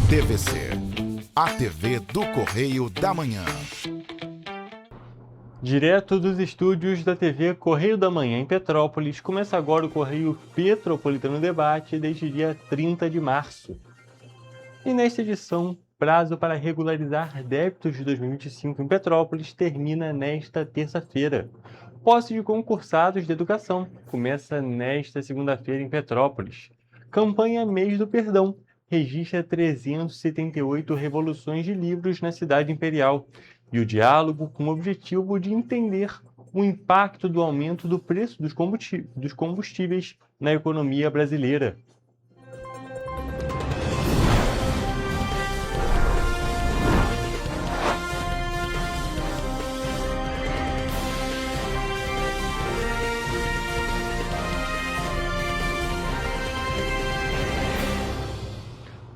TVC, a TV do Correio da Manhã. Direto dos estúdios da TV Correio da Manhã em Petrópolis, começa agora o Correio Petropolitano Debate desde dia 30 de março. E nesta edição, prazo para regularizar débitos de 2025 em Petrópolis termina nesta terça-feira. Posse de concursados de educação começa nesta segunda-feira em Petrópolis. Campanha Mês do Perdão registra 378 revoluções de livros na cidade imperial. E o diálogo com o objetivo de entender o impacto do aumento do preço dos combustíveis na economia brasileira.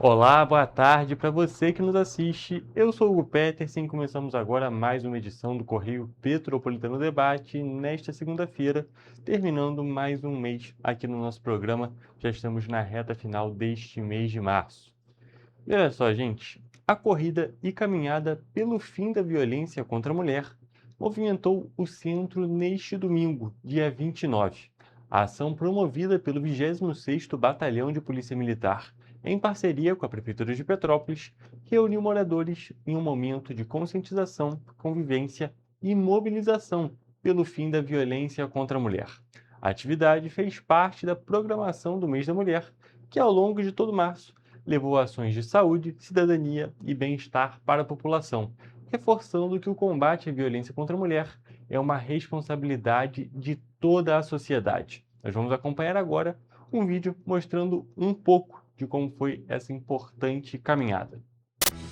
Olá, boa tarde para você que nos assiste. Eu sou o Hugo Petersen e começamos agora mais uma edição do Correio Petropolitano Debate nesta segunda-feira, terminando mais um mês aqui no nosso programa. Já estamos na reta final deste mês de março. E olha só, gente, a corrida e caminhada pelo fim da violência contra a mulher movimentou o centro neste domingo, dia 29. A ação promovida pelo 26º Batalhão de Polícia Militar, em parceria com a Prefeitura de Petrópolis, reuniu moradores em um momento de conscientização, convivência e mobilização pelo fim da violência contra a mulher. A atividade fez parte da programação do Mês da Mulher, que ao longo de todo março levou ações de saúde, cidadania e bem-estar para a população, reforçando que o combate à violência contra a mulher é uma responsabilidade de toda a sociedade. Nós vamos acompanhar agora um vídeo mostrando um pouco de como foi essa importante caminhada.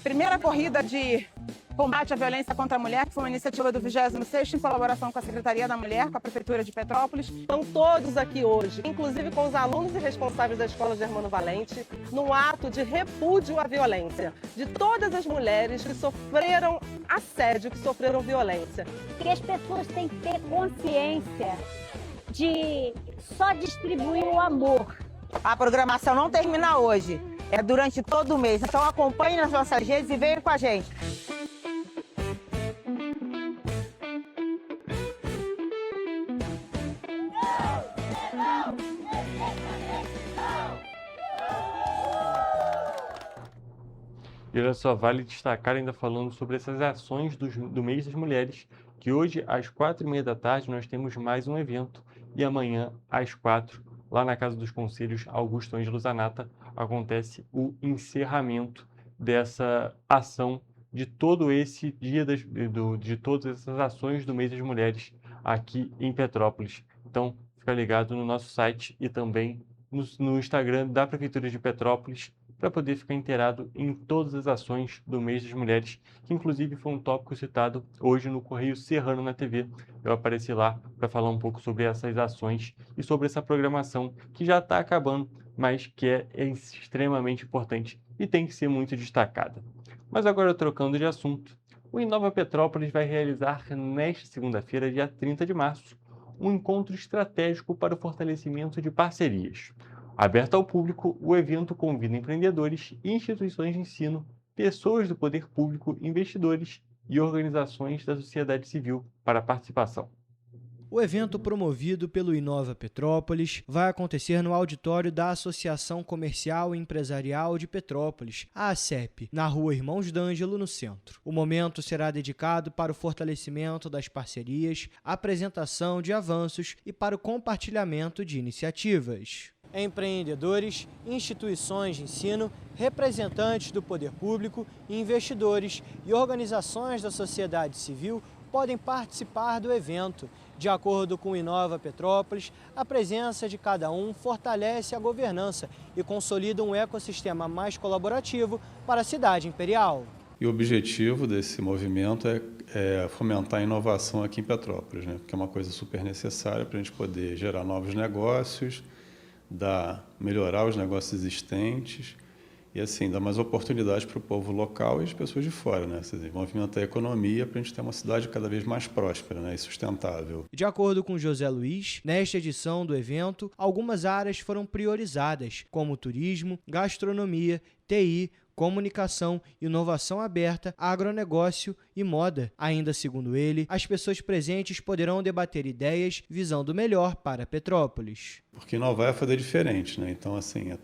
Primeira corrida de combate à violência contra a mulher, que foi uma iniciativa do 26º em colaboração com a Secretaria da Mulher, com a Prefeitura de Petrópolis. Estão todos aqui hoje, inclusive com os alunos e responsáveis da Escola Germano Valente, num ato de repúdio à violência de todas as mulheres que sofreram assédio, que sofreram violência. Que as pessoas têm que ter consciência de só distribuir o amor. A programação não termina hoje, é durante todo o mês. Então acompanhe nas nossas redes e venham com a gente. E olha só, vale destacar ainda falando sobre essas ações do Mês das Mulheres, que hoje às 4h30 da tarde nós temos mais um evento e amanhã às 4h, lá na Casa dos Conselhos Augusto Ângelo Zanata, acontece o encerramento dessa ação de todo esse dia de todas essas ações do Mês das Mulheres aqui em Petrópolis. Então, fica ligado no nosso site e também no Instagram da Prefeitura de Petrópolis para poder ficar inteirado em todas as ações do Mês das Mulheres, que inclusive foi um tópico citado hoje no Correio Serrano na TV. Eu apareci lá para falar um pouco sobre essas ações e sobre essa programação que já está acabando, mas que é extremamente importante e tem que ser muito destacada. Mas agora, trocando de assunto, o Inova Petrópolis vai realizar nesta segunda-feira, dia 30 de março, um encontro estratégico para o fortalecimento de parcerias. Aberto ao público, o evento convida empreendedores, instituições de ensino, pessoas do poder público, investidores e organizações da sociedade civil para a participação. O evento, promovido pelo Inova Petrópolis, vai acontecer no auditório da Associação Comercial e Empresarial de Petrópolis, a ACEP, na Rua Irmãos d'Ângelo, no centro. O momento será dedicado para o fortalecimento das parcerias, apresentação de avanços e para o compartilhamento de iniciativas. Empreendedores, instituições de ensino, representantes do poder público, investidores e organizações da sociedade civil podem participar do evento. De acordo com o Inova Petrópolis, a presença de cada um fortalece a governança e consolida um ecossistema mais colaborativo para a cidade imperial. E o objetivo desse movimento é fomentar a inovação aqui em Petrópolis, né? Porque é uma coisa super necessária para a gente poder gerar novos negócios, melhorar os negócios existentes e assim dar mais oportunidades para o povo local e as pessoas de fora, né? Movimentar a economia para a gente ter uma cidade cada vez mais próspera, né? E sustentável. De acordo com José Luiz, nesta edição do evento, algumas áreas foram priorizadas, como turismo, gastronomia, TI, comunicação, inovação aberta, agronegócio e moda. Ainda segundo ele, as pessoas presentes poderão debater ideias visando o melhor para Petrópolis. Porque inovar é fazer diferente, né? Então, assim,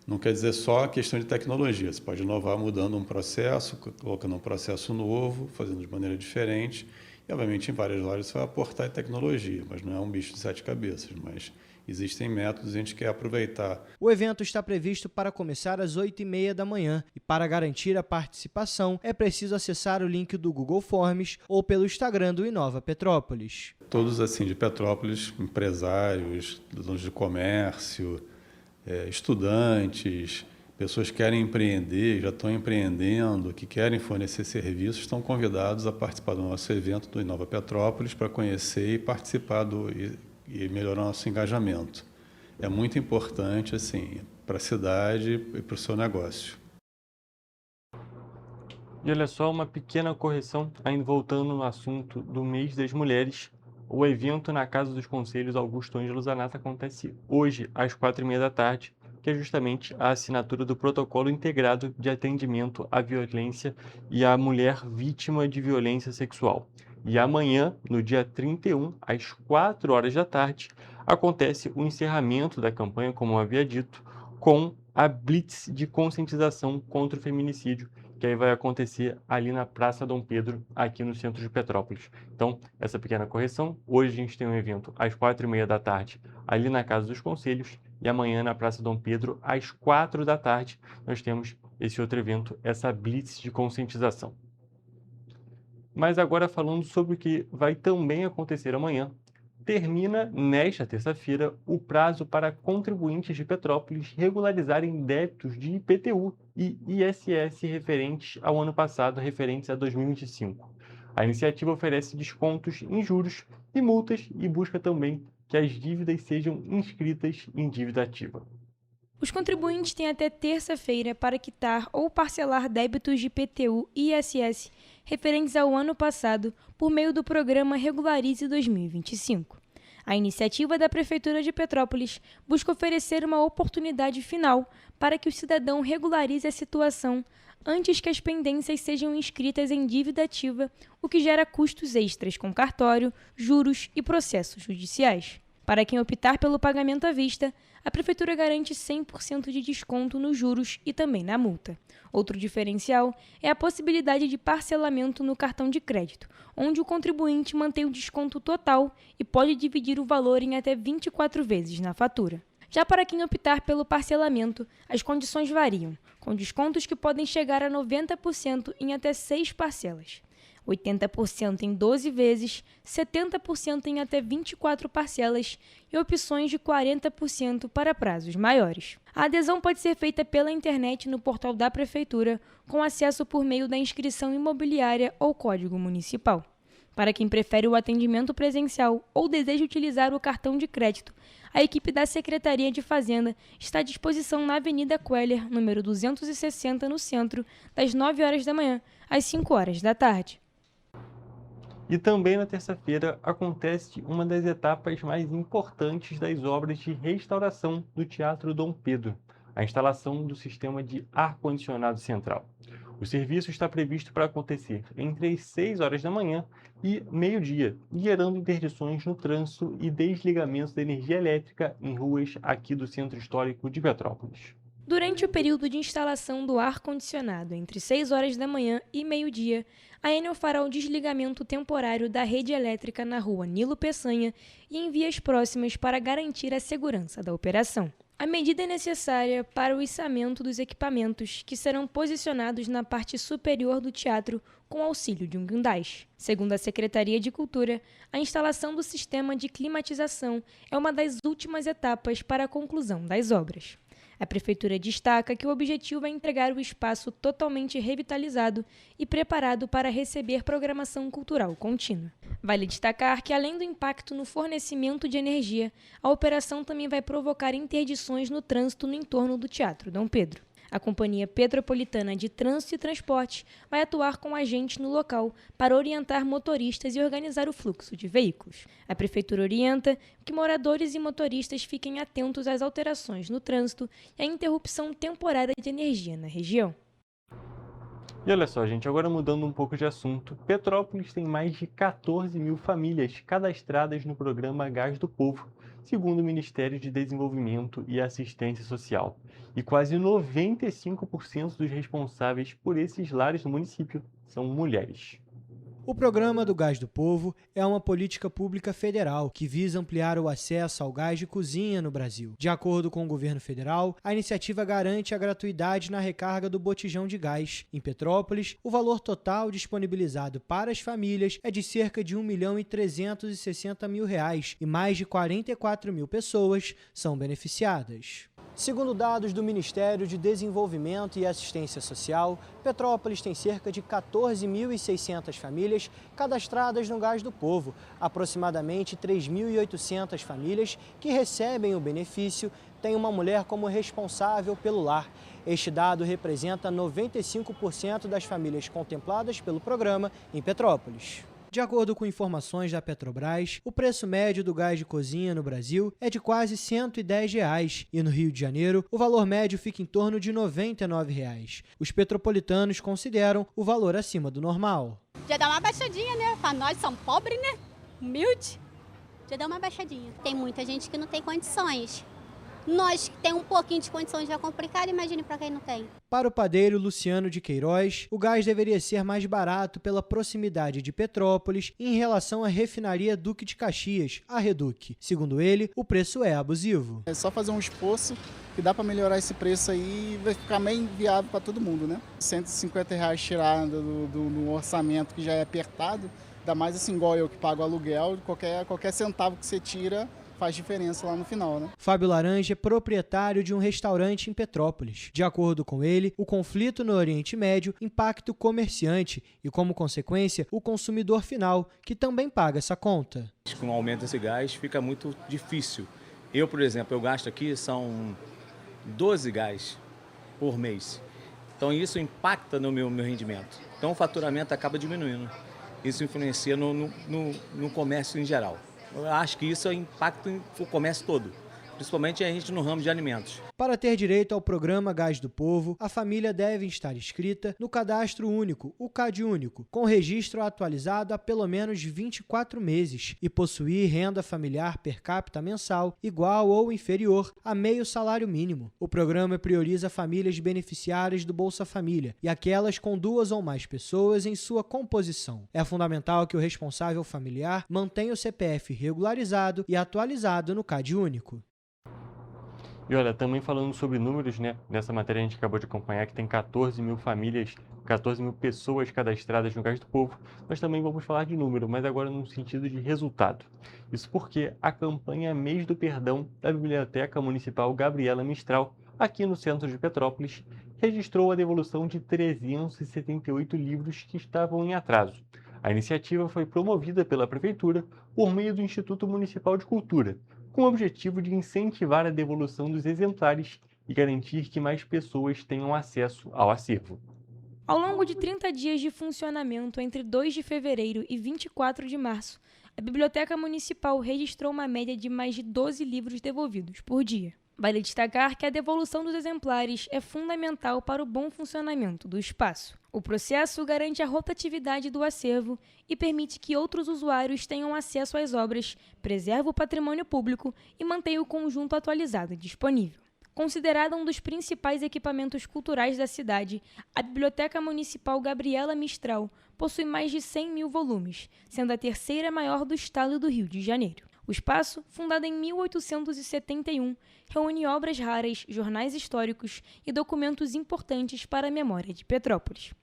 não quer dizer só a questão de tecnologia. Você pode inovar mudando um processo, colocando um processo novo, fazendo de maneira diferente. E, obviamente, em várias lojas você vai aportar tecnologia, mas não é um bicho de 7 cabeças, mas existem métodos e a gente quer aproveitar. O evento está previsto para começar às 8h30 da manhã e para garantir a participação é preciso acessar o link do Google Forms ou pelo Instagram do Inova Petrópolis. Todos assim de Petrópolis, empresários, donos de comércio, estudantes, pessoas que querem empreender, já estão empreendendo, que querem fornecer serviços, estão convidados a participar do nosso evento do Inova Petrópolis para conhecer e participar e melhorar nosso engajamento. É muito importante assim, para a cidade e para o seu negócio. E olha só, uma pequena correção, ainda voltando no assunto do mês das mulheres. O evento na Casa dos Conselhos Augusto Ângelo Zanata acontece hoje, às 4h30 da tarde, que é justamente a assinatura do Protocolo Integrado de Atendimento à Violência e à Mulher Vítima de Violência Sexual. E amanhã, no dia 31, às 4h da tarde, acontece o encerramento da campanha, como eu havia dito, com a Blitz de conscientização contra o feminicídio, que aí vai acontecer ali na Praça Dom Pedro, aqui no centro de Petrópolis. Então, essa pequena correção, hoje a gente tem um evento às 4h30 da tarde, ali na Casa dos Conselhos, e amanhã na Praça Dom Pedro, às 4h da tarde, nós temos esse outro evento, essa Blitz de conscientização. Mas agora falando sobre o que vai também acontecer amanhã, termina nesta terça-feira o prazo para contribuintes de Petrópolis regularizarem débitos de IPTU e ISS referentes ao ano passado, referentes a 2025. A iniciativa oferece descontos em juros e multas e busca também que as dívidas sejam inscritas em dívida ativa. Os contribuintes têm até terça-feira para quitar ou parcelar débitos de IPTU e ISS referentes ao ano passado por meio do programa Regularize 2025. A iniciativa da Prefeitura de Petrópolis busca oferecer uma oportunidade final para que o cidadão regularize a situação antes que as pendências sejam inscritas em dívida ativa, o que gera custos extras com cartório, juros e processos judiciais. Para quem optar pelo pagamento à vista, a Prefeitura garante 100% de desconto nos juros e também na multa. Outro diferencial é a possibilidade de parcelamento no cartão de crédito, onde o contribuinte mantém o desconto total e pode dividir o valor em até 24 vezes na fatura. Já para quem optar pelo parcelamento, as condições variam, com descontos que podem chegar a 90% em até 6 parcelas. 80% em 12 vezes, 70% em até 24 parcelas e opções de 40% para prazos maiores. A adesão pode ser feita pela internet no portal da Prefeitura, com acesso por meio da inscrição imobiliária ou código municipal. Para quem prefere o atendimento presencial ou deseja utilizar o cartão de crédito, a equipe da Secretaria de Fazenda está à disposição na Avenida Queller, número 260, no centro, das 9h da manhã às 5h da tarde. E também na terça-feira acontece uma das etapas mais importantes das obras de restauração do Teatro Dom Pedro, a instalação do sistema de ar-condicionado central. O serviço está previsto para acontecer entre as 6h da manhã e meio-dia, gerando interdições no trânsito e desligamentos da energia elétrica em ruas aqui do Centro Histórico de Petrópolis. Durante o período de instalação do ar-condicionado, entre 6h da manhã e meio-dia, a Enel fará o desligamento temporário da rede elétrica na rua Nilo Peçanha e em vias próximas para garantir a segurança da operação. A medida é necessária para o içamento dos equipamentos que serão posicionados na parte superior do teatro com auxílio de um guindaste. Segundo a Secretaria de Cultura, a instalação do sistema de climatização é uma das últimas etapas para a conclusão das obras. A Prefeitura destaca que o objetivo é entregar o espaço totalmente revitalizado e preparado para receber programação cultural contínua. Vale destacar que, além do impacto no fornecimento de energia, a operação também vai provocar interdições no trânsito no entorno do Teatro Dom Pedro. A Companhia Petropolitana de Trânsito e Transporte vai atuar com agentes no local para orientar motoristas e organizar o fluxo de veículos. A Prefeitura orienta que moradores e motoristas fiquem atentos às alterações no trânsito e à interrupção temporária de energia na região. E olha só, gente, agora mudando um pouco de assunto, Petrópolis tem mais de 14 mil famílias cadastradas no programa Gás do Povo, segundo o Ministério de Desenvolvimento e Assistência Social. E quase 95% dos responsáveis por esses lares no município são mulheres. O Programa do Gás do Povo é uma política pública federal que visa ampliar o acesso ao gás de cozinha no Brasil. De acordo com o governo federal, a iniciativa garante a gratuidade na recarga do botijão de gás. Em Petrópolis, o valor total disponibilizado para as famílias é de cerca de R$ 1.360.000 e mais de 44 mil pessoas são beneficiadas. Segundo dados do Ministério de Desenvolvimento e Assistência Social, Petrópolis tem cerca de 14.600 famílias cadastradas no Gás do Povo, aproximadamente 3.800 famílias que recebem o benefício têm uma mulher como responsável pelo lar. Este dado representa 95% das famílias contempladas pelo programa em Petrópolis. De acordo com informações da Petrobras, o preço médio do gás de cozinha no Brasil é de quase R$ 110 e no Rio de Janeiro o valor médio fica em torno de R$ 99. Os petropolitanos consideram o valor acima do normal. Já dá uma baixadinha, né? Para nós somos pobres, né? Humilde. Já dá uma baixadinha. Tem muita gente que não tem condições. Nós que temos um pouquinho de condições já é complicado, imagine para quem não tem. Para o padeiro Luciano de Queiroz, o gás deveria ser mais barato pela proximidade de Petrópolis em relação à refinaria Duque de Caxias, a Reduc. Segundo ele, o preço é abusivo. É só fazer um esforço que dá para melhorar esse preço aí e vai ficar meio viável para todo mundo, né? R$ 150 tirado do orçamento que já é apertado, ainda mais assim igual eu que pago aluguel, qualquer centavo que você tira faz diferença lá no final, né? Fábio Laranja é proprietário de um restaurante em Petrópolis. De acordo com ele, o conflito no Oriente Médio impacta o comerciante e, como consequência, o consumidor final, que também paga essa conta. Com o aumento desse gás fica muito difícil. Eu, por exemplo, eu gasto aqui, são 12 gás por mês. Então isso impacta no meu rendimento. Então o faturamento acaba diminuindo. Isso influencia no comércio em geral. Eu acho que isso impacta o comércio todo, principalmente a gente no ramo de alimentos. Para ter direito ao programa Gás do Povo, a família deve estar inscrita no Cadastro Único, o CadÚnico, com registro atualizado há pelo menos 24 meses e possuir renda familiar per capita mensal igual ou inferior a meio salário mínimo. O programa prioriza famílias beneficiárias do Bolsa Família e aquelas com 2 ou mais pessoas em sua composição. É fundamental que o responsável familiar mantenha o CPF regularizado e atualizado no CadÚnico. E olha, também falando sobre números, né? Nessa matéria a gente acabou de acompanhar que tem 14 mil famílias, 14 mil pessoas cadastradas no Gás do Povo. Nós também vamos falar de número, mas agora no sentido de resultado. Isso porque a campanha Mês do Perdão da Biblioteca Municipal Gabriela Mistral, aqui no centro de Petrópolis, registrou a devolução de 378 livros que estavam em atraso. A iniciativa foi promovida pela Prefeitura por meio do Instituto Municipal de Cultura, com o objetivo de incentivar a devolução dos exemplares e garantir que mais pessoas tenham acesso ao acervo. Ao longo de 30 dias de funcionamento entre 2 de fevereiro e 24 de março, a Biblioteca Municipal registrou uma média de mais de 12 livros devolvidos por dia. Vale destacar que a devolução dos exemplares é fundamental para o bom funcionamento do espaço. O processo garante a rotatividade do acervo e permite que outros usuários tenham acesso às obras, preserva o patrimônio público e mantém o conjunto atualizado e disponível. Considerada um dos principais equipamentos culturais da cidade, a Biblioteca Municipal Gabriela Mistral possui mais de 100 mil volumes, sendo a terceira maior do estado do Rio de Janeiro. O espaço, fundado em 1871, reúne obras raras, jornais históricos e documentos importantes para a memória de Petrópolis.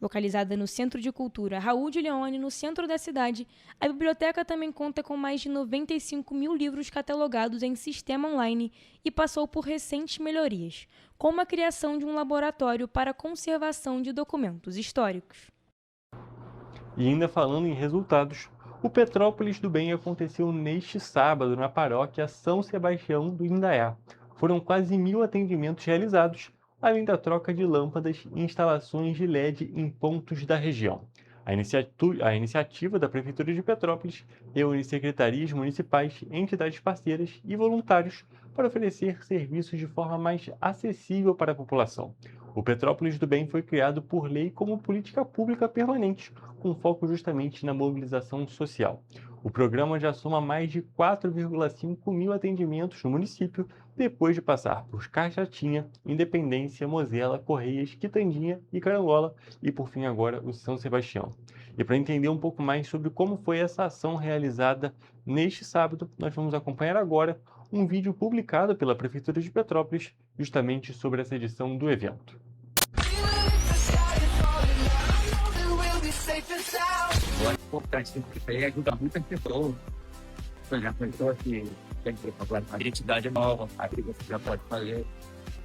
Localizada no Centro de Cultura Raul de Leone, no centro da cidade, a biblioteca também conta com mais de 95 mil livros catalogados em sistema online e passou por recentes melhorias, como a criação de um laboratório para a conservação de documentos históricos. E ainda falando em resultados, o Petrópolis do Bem aconteceu neste sábado na paróquia São Sebastião do Indaiá. Foram quase 1.000 atendimentos realizados, além da troca de lâmpadas e instalações de LED em pontos da região. A iniciativa da Prefeitura de Petrópolis reúne secretarias municipais, entidades parceiras e voluntários para oferecer serviços de forma mais acessível para a população. O Petrópolis do Bem foi criado por lei como política pública permanente, com foco justamente na mobilização social. O programa já soma mais de 4,5 mil atendimentos no município, depois de passar por Cajatinha, Independência, Mozela, Correias, Quitandinha e Carangola e, por fim, agora o São Sebastião. E para entender um pouco mais sobre como foi essa ação realizada neste sábado, nós vamos acompanhar agora um vídeo publicado pela Prefeitura de Petrópolis, justamente sobre essa edição do evento. O importante que é ajudar muitas pessoas. Por exemplo, pessoas que têm uma identidade nova, a que você já pode fazer.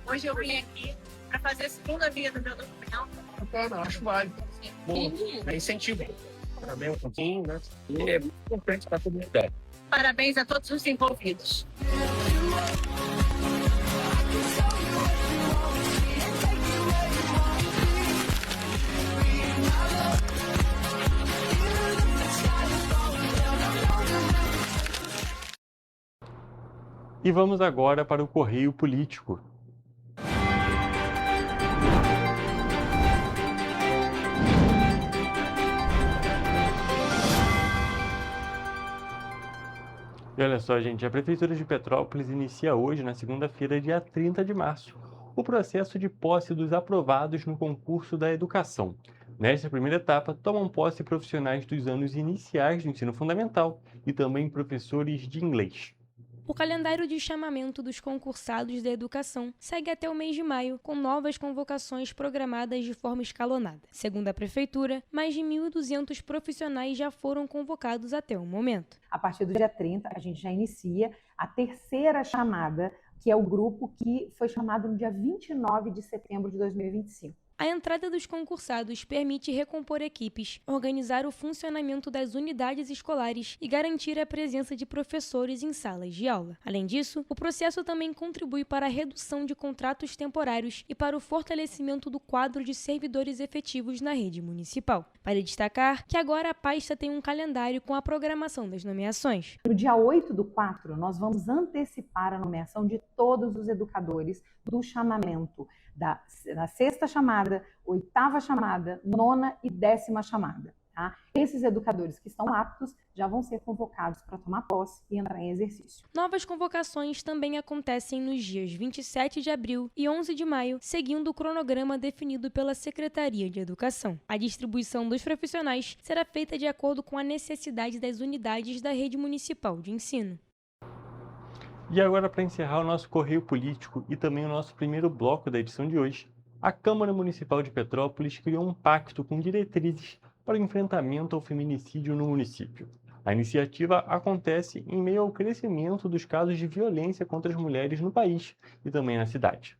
Hoje eu vim aqui para fazer a segunda via do meu documento. Bacana, acho válido. Bom, é incentivo também um pouquinho, né? E é muito importante para a comunidade. Parabéns a todos os envolvidos. E vamos agora para o Correio Político. E olha só, gente, a Prefeitura de Petrópolis inicia hoje, na segunda-feira, dia 30 de março, o processo de posse dos aprovados no concurso da educação. Nesta primeira etapa, tomam posse profissionais dos anos iniciais do ensino fundamental e também professores de inglês. O calendário de chamamento dos concursados da educação segue até o mês de maio, com novas convocações programadas de forma escalonada. Segundo a Prefeitura, mais de 1.200 profissionais já foram convocados até o momento. A partir do dia 30, a gente já inicia a terceira chamada, que é o grupo que foi chamado no dia 29 de setembro de 2025. A entrada dos concursados permite recompor equipes, organizar o funcionamento das unidades escolares e garantir a presença de professores em salas de aula. Além disso, o processo também contribui para a redução de contratos temporários e para o fortalecimento do quadro de servidores efetivos na rede municipal. Vale destacar que agora a pasta tem um calendário com a programação das nomeações. No dia 8/4, nós vamos antecipar a nomeação de todos os educadores do chamamento da sexta chamada, oitava chamada, nona e 10ª chamada. Tá? Esses educadores que estão aptos já vão ser convocados para tomar posse e entrar em exercício. Novas convocações também acontecem nos dias 27 de abril e 11 de maio, seguindo o cronograma definido pela Secretaria de Educação. A distribuição dos profissionais será feita de acordo com a necessidade das unidades da rede municipal de ensino. E agora, para encerrar o nosso Correio Político e também o nosso primeiro bloco da edição de hoje, a Câmara Municipal de Petrópolis criou um pacto com diretrizes para o enfrentamento ao feminicídio no município. A iniciativa acontece em meio ao crescimento dos casos de violência contra as mulheres no país e também na cidade.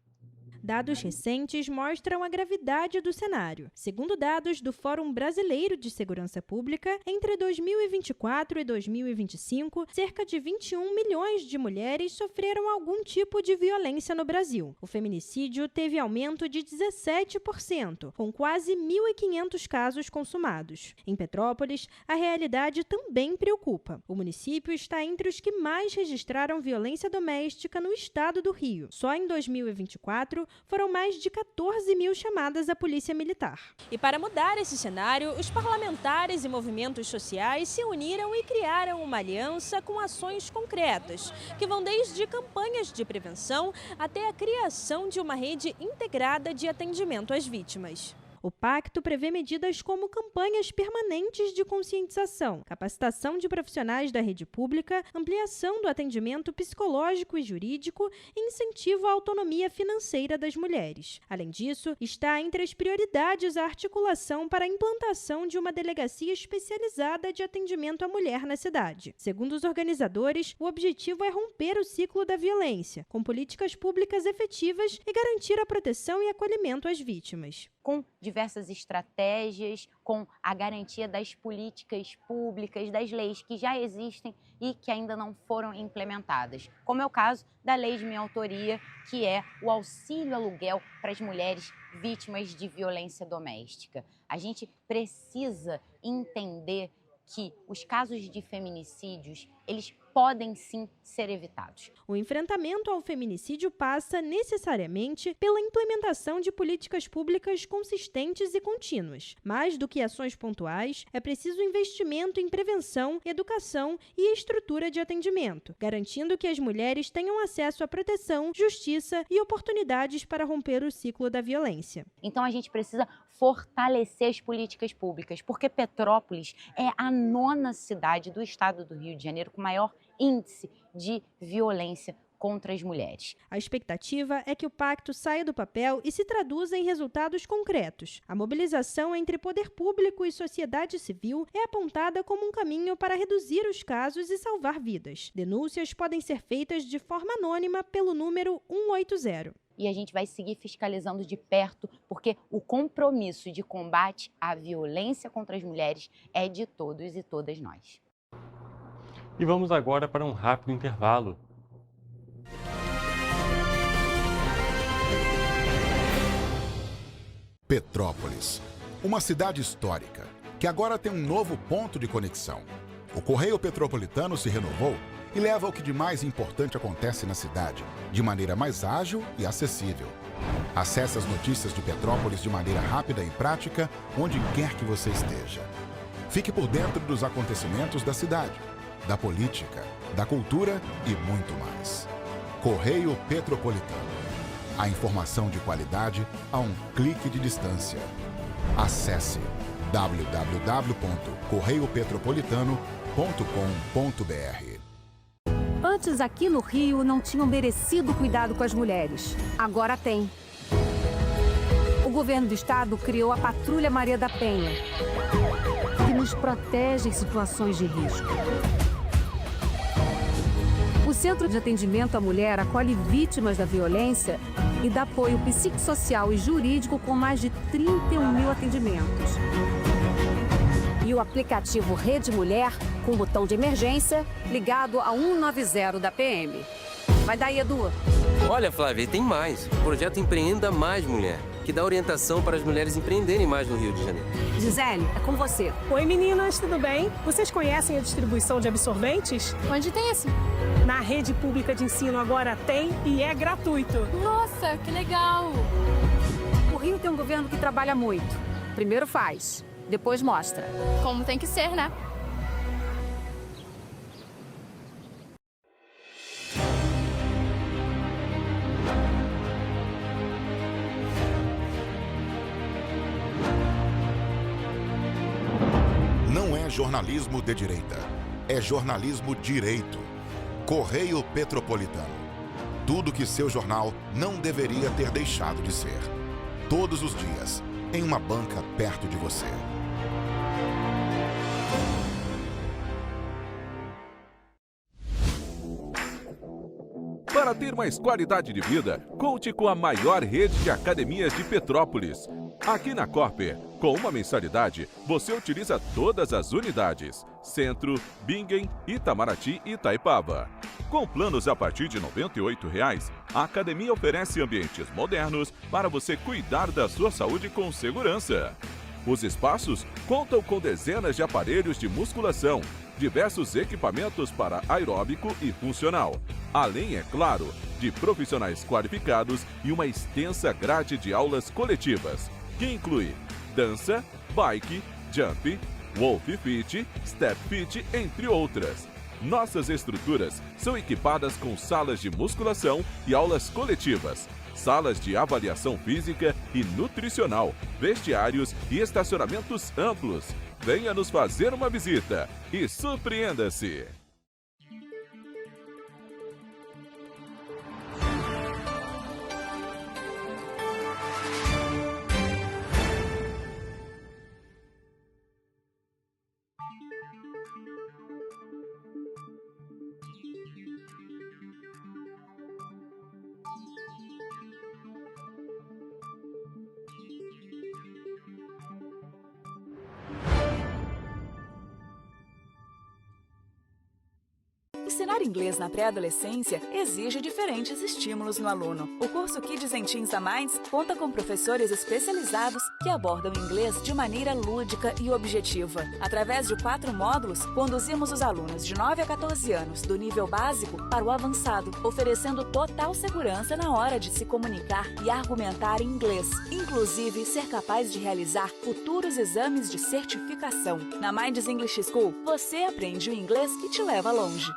Dados recentes mostram a gravidade do cenário. Segundo dados do Fórum Brasileiro de Segurança Pública, entre 2024 e 2025, cerca de 21 milhões de mulheres sofreram algum tipo de violência no Brasil. O feminicídio teve aumento de 17%, com quase 1.500 casos consumados. Em Petrópolis, a realidade também preocupa. O município está entre os que mais registraram violência doméstica no estado do Rio. Só em 2024, foram mais de 14 mil chamadas à Polícia Militar. E para mudar esse cenário, os parlamentares e movimentos sociais se uniram e criaram uma aliança com ações concretas, que vão desde campanhas de prevenção até a criação de uma rede integrada de atendimento às vítimas. O pacto prevê medidas como campanhas permanentes de conscientização, capacitação de profissionais da rede pública, ampliação do atendimento psicológico e jurídico e incentivo à autonomia financeira das mulheres. Além disso, está entre as prioridades a articulação para a implantação de uma delegacia especializada de atendimento à mulher na cidade. Segundo os organizadores, o objetivo é romper o ciclo da violência, com políticas públicas efetivas e garantir a proteção e acolhimento às vítimas. Com diversas estratégias, com a garantia das políticas públicas, das leis que já existem e que ainda não foram implementadas, como é o caso da lei de minha autoria, que é o auxílio aluguel para as mulheres vítimas de violência doméstica. A gente precisa entender que os casos de feminicídios, eles podem sim ser evitados. O enfrentamento ao feminicídio passa necessariamente pela implementação de políticas públicas consistentes e contínuas. Mais do que ações pontuais, é preciso investimento em prevenção, educação e estrutura de atendimento, garantindo que as mulheres tenham acesso à proteção, justiça e oportunidades para romper o ciclo da violência. Então a gente precisa fortalecer as políticas públicas, porque Petrópolis é a 9ª cidade do estado do Rio de Janeiro com maior índice de violência contra as mulheres. A expectativa é que o pacto saia do papel e se traduza em resultados concretos. A mobilização entre poder público e sociedade civil é apontada como um caminho para reduzir os casos e salvar vidas. Denúncias podem ser feitas de forma anônima pelo número 180. E a gente vai seguir fiscalizando de perto, porque o compromisso de combate à violência contra as mulheres é de todos e todas nós. E vamos agora para um rápido intervalo. Petrópolis, uma cidade histórica, que agora tem um novo ponto de conexão. O Correio Petropolitano se renovou e leva o que de mais importante acontece na cidade, de maneira mais ágil e acessível. Acesse as notícias de Petrópolis de maneira rápida e prática, onde quer que você esteja. Fique por dentro dos acontecimentos da cidade, da política, da cultura e muito mais. Correio Petropolitano. A informação de qualidade a um clique de distância. Acesse www.correiopetropolitano.com.br. Antes, aqui no Rio, não tinham merecido cuidado com as mulheres. Agora tem. O governo do estado criou a Patrulha Maria da Penha, que nos protege em situações de risco. O Centro de Atendimento à Mulher acolhe vítimas da violência e dá apoio psicossocial e jurídico com mais de 31 mil atendimentos. E o aplicativo Rede Mulher, com botão de emergência, ligado a 190 da PM. Vai daí, Edu. Olha, Flávia, tem mais. O projeto Empreenda Mais Mulher, que dá orientação para as mulheres empreenderem mais no Rio de Janeiro. Gisele, é com você. Oi, meninas, tudo bem? Vocês conhecem a distribuição de absorventes? Onde tem esse? Na rede pública de ensino agora tem e é gratuito. Nossa, que legal! O Rio tem um governo que trabalha muito. Primeiro faz, depois mostra. Como tem que ser, né? Não é jornalismo de direita, é jornalismo direito. Correio Petropolitano. Tudo que seu jornal não deveria ter deixado de ser. Todos os dias, em uma banca perto de você. Para ter mais qualidade de vida, conte com a maior rede de academias de Petrópolis. Aqui na Corper, com uma mensalidade, você utiliza todas as unidades: Centro, Bingen, Itamaraty e Itaipava. Com planos a partir de R$ 98,00, a academia oferece ambientes modernos para você cuidar da sua saúde com segurança. Os espaços contam com dezenas de aparelhos de musculação, diversos equipamentos para aeróbico e funcional, além, é claro, de profissionais qualificados e uma extensa grade de aulas coletivas, que inclui dança, bike, jump, wolf fit, step fit, entre outras. Nossas estruturas são equipadas com salas de musculação e aulas coletivas, salas de avaliação física e nutricional, vestiários e estacionamentos amplos. Venha nos fazer uma visita e surpreenda-se! Estudar inglês na pré-adolescência exige diferentes estímulos no aluno. O curso Kids and Teens da Minds conta com professores especializados que abordam inglês de maneira lúdica e objetiva. Através de 4 módulos, conduzimos os alunos de 9 a 14 anos do nível básico para o avançado, oferecendo total segurança na hora de se comunicar e argumentar em inglês, inclusive ser capaz de realizar futuros exames de certificação. Na Minds English School, você aprende o inglês que te leva longe.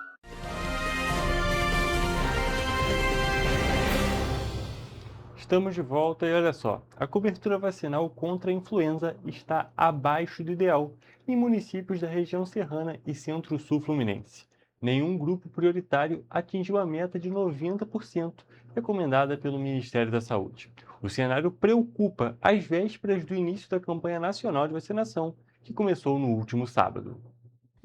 Estamos de volta e olha só, a cobertura vacinal contra a influenza está abaixo do ideal em municípios da região serrana e centro-sul fluminense. Nenhum grupo prioritário atingiu a meta de 90% recomendada pelo Ministério da Saúde. O cenário preocupa às vésperas do início da campanha nacional de vacinação, que começou no último sábado.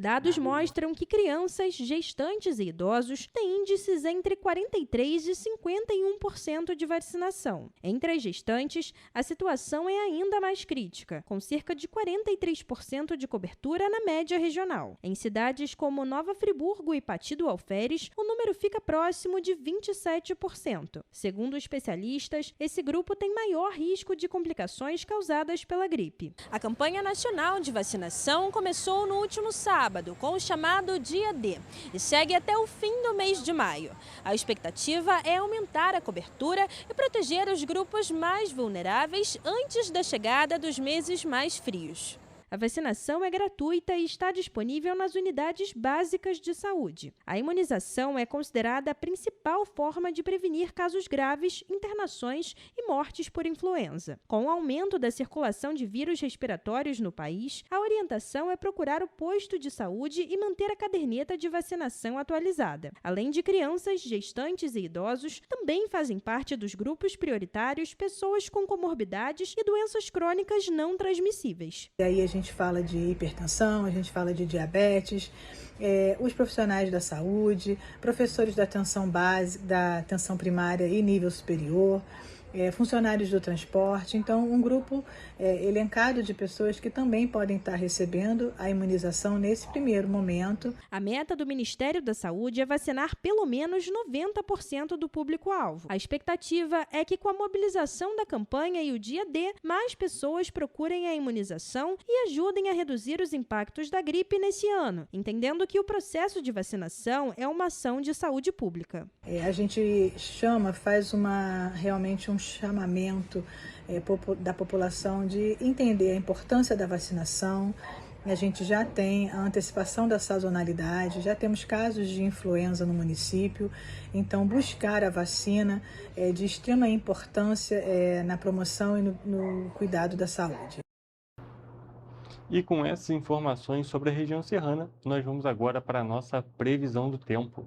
Dados mostram que crianças, gestantes e idosos têm índices entre 43% e 51% de vacinação. Entre as gestantes, a situação é ainda mais crítica, com cerca de 43% de cobertura na média regional. Em cidades como Nova Friburgo e Pati do Alferes, o número fica próximo de 27%. Segundo especialistas, esse grupo tem maior risco de complicações causadas pela gripe. A campanha nacional de vacinação começou no último sábado, com o chamado Dia D, e segue até o fim do mês de maio. A expectativa é aumentar a cobertura e proteger os grupos mais vulneráveis antes da chegada dos meses mais frios. A vacinação é gratuita e está disponível nas unidades básicas de saúde. A imunização é considerada a principal forma de prevenir casos graves, internações e mortes por influenza. Com o aumento da circulação de vírus respiratórios no país, a orientação é procurar o posto de saúde e manter a caderneta de vacinação atualizada. Além de crianças, gestantes e idosos, também fazem parte dos grupos prioritários pessoas com comorbidades e doenças crônicas não transmissíveis. E aí a gente fala de hipertensão, a gente fala de diabetes, os profissionais da saúde, professores da atenção básica, da atenção primária e nível superior, funcionários do transporte. Então, um grupo elencado de pessoas que também podem estar recebendo a imunização nesse primeiro momento. A meta do Ministério da Saúde é vacinar pelo menos 90% do público-alvo. A expectativa é que, com a mobilização da campanha e o Dia D, mais pessoas procurem a imunização e ajudem a reduzir os impactos da gripe nesse ano, entendendo que o processo de vacinação é uma ação de saúde pública. A gente faz realmente um chamamento da população de entender a importância da vacinação. A gente já tem a antecipação da sazonalidade, já temos casos de influenza no município, então buscar a vacina é de extrema importância na promoção e no cuidado da saúde. E com essas informações sobre a região serrana, nós vamos agora para a nossa previsão do tempo.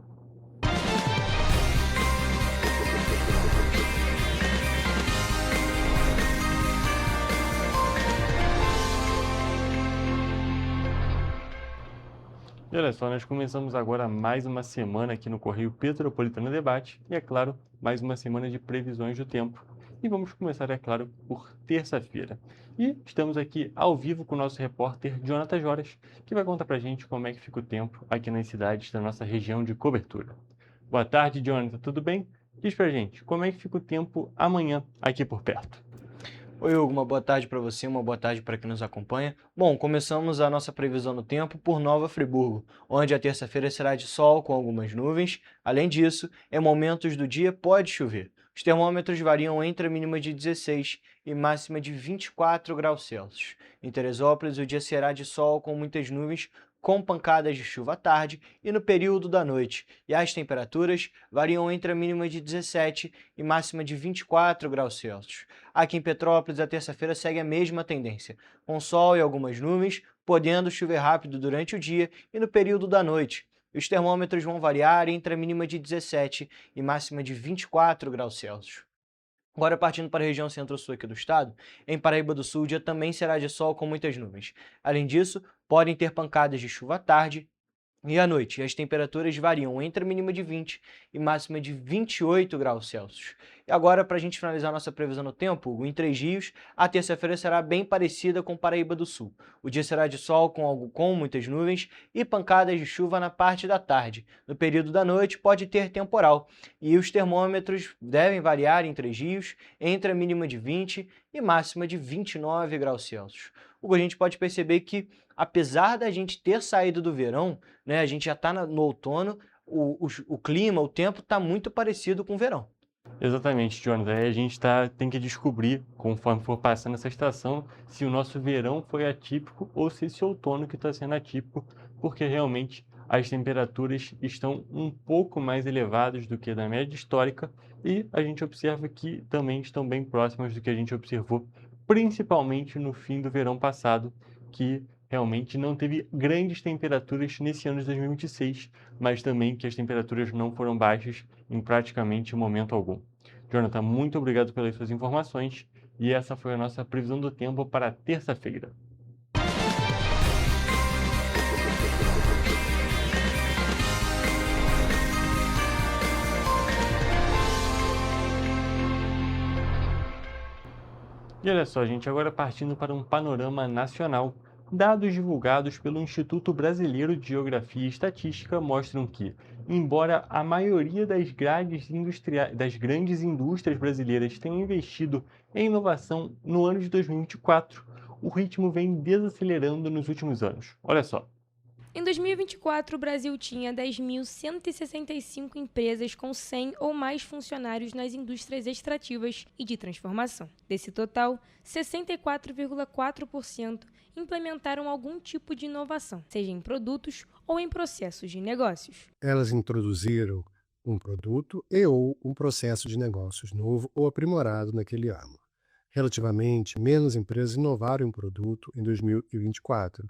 E olha só, nós começamos agora mais uma semana aqui no Correio Petropolitano Debate e, é claro, mais uma semana de previsões do tempo. E vamos começar, é claro, por terça-feira. E estamos aqui ao vivo com o nosso repórter Jonathan Joras, que vai contar pra gente como é que fica o tempo aqui nas cidades da nossa região de cobertura. Boa tarde, Jonathan, tudo bem? Diz pra gente, como é que fica o tempo amanhã aqui por perto? Oi, Hugo, uma boa tarde para você, uma boa tarde para quem nos acompanha. Bom, começamos a nossa previsão do tempo por Nova Friburgo, onde a terça-feira será de sol com algumas nuvens. Além disso, em momentos do dia pode chover. Os termômetros variam entre a mínima de 16 e máxima de 24 graus Celsius. Em Teresópolis, o dia será de sol com muitas nuvens, com pancadas de chuva à tarde e no período da noite, e as temperaturas variam entre a mínima de 17 e máxima de 24 graus Celsius. Aqui em Petrópolis, a terça-feira segue a mesma tendência, com sol e algumas nuvens, podendo chover rápido durante o dia e no período da noite. Os termômetros vão variar entre a mínima de 17 e máxima de 24 graus Celsius. Agora, partindo para a região centro-sul aqui do estado, em Paraíba do Sul, o dia também será de sol com muitas nuvens. Além disso, podem ter pancadas de chuva à tarde E à noite, as temperaturas variam entre a mínima de 20 e máxima de 28 graus Celsius. E agora, para a gente finalizar nossa previsão no tempo, em Três Rios, a terça-feira será bem parecida com Paraíba do Sul. O dia será de sol com muitas nuvens e pancadas de chuva na parte da tarde. No período da noite pode ter temporal. E os termômetros devem variar em Três Rios entre a mínima de 20 e máxima de 29 graus Celsius. A gente pode perceber que, apesar da gente ter saído do verão, né, a gente já está no outono, o clima, o tempo está muito parecido com o verão. Exatamente, Jonathan. Aí a gente tem que descobrir, conforme for passando essa estação, se o nosso verão foi atípico ou se esse outono que está sendo atípico, porque realmente as temperaturas estão um pouco mais elevadas do que da média histórica e a gente observa que também estão bem próximas do que a gente observou, principalmente no fim do verão passado, que realmente não teve grandes temperaturas nesse ano de 2026, mas também que as temperaturas não foram baixas em praticamente momento algum. Jonathan, muito obrigado pelas suas informações e essa foi a nossa previsão do tempo para terça-feira. E olha só, gente, agora partindo para um panorama nacional. Dados divulgados pelo Instituto Brasileiro de Geografia e Estatística mostram que, embora a maioria das grandes indústrias brasileiras tenham investido em inovação no ano de 2024, o ritmo vem desacelerando nos últimos anos. Olha só. Em 2024, o Brasil tinha 10.165 empresas com 100 ou mais funcionários nas indústrias extrativas e de transformação. Desse total, 64,4% implementaram algum tipo de inovação, seja em produtos ou em processos de negócios. Elas introduziram um produto e ou um processo de negócios novo ou aprimorado naquele ano. Relativamente, menos empresas inovaram em produto em 2024,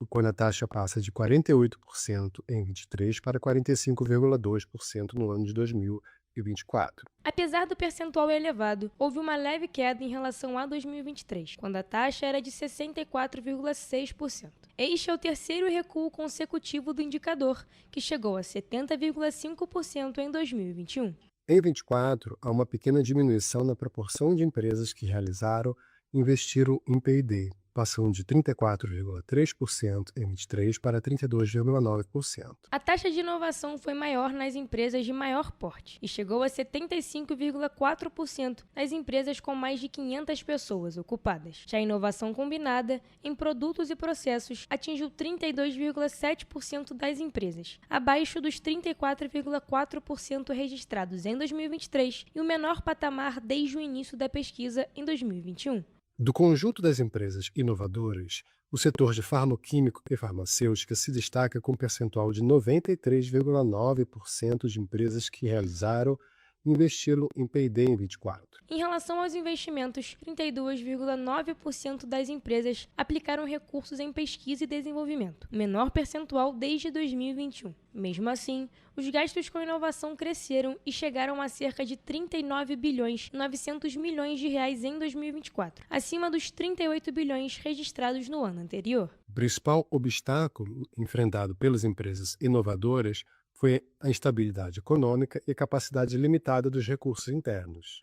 quando a taxa passa de 48% em 23% para 45,2% no ano de 2024. Apesar do percentual elevado, houve uma leve queda em relação a 2023, quando a taxa era de 64,6%. Este é o terceiro recuo consecutivo do indicador, que chegou a 70,5% em 2021. Em 2024, há uma pequena diminuição na proporção de empresas que realizaram e investiram em P&D, passando de 34,3% em 23% para 32,9%. A taxa de inovação foi maior nas empresas de maior porte e chegou a 75,4% nas empresas com mais de 500 pessoas ocupadas. Já a inovação combinada em produtos e processos atingiu 32,7% das empresas, abaixo dos 34,4% registrados em 2023 e o menor patamar desde o início da pesquisa em 2021. Do conjunto das empresas inovadoras, o setor de farmacoquímico e farmacêutica se destaca com um percentual de 93,9% de empresas que realizaram e investiram em P&D em 24. Em relação aos investimentos, 32,9% das empresas aplicaram recursos em pesquisa e desenvolvimento, o menor percentual desde 2021. Mesmo assim, os gastos com inovação cresceram e chegaram a cerca de 39 bilhões e 900 milhões de reais em 2024, acima dos 38 bilhões registrados no ano anterior. O principal obstáculo enfrentado pelas empresas inovadoras foi a instabilidade econômica e a capacidade limitada dos recursos internos.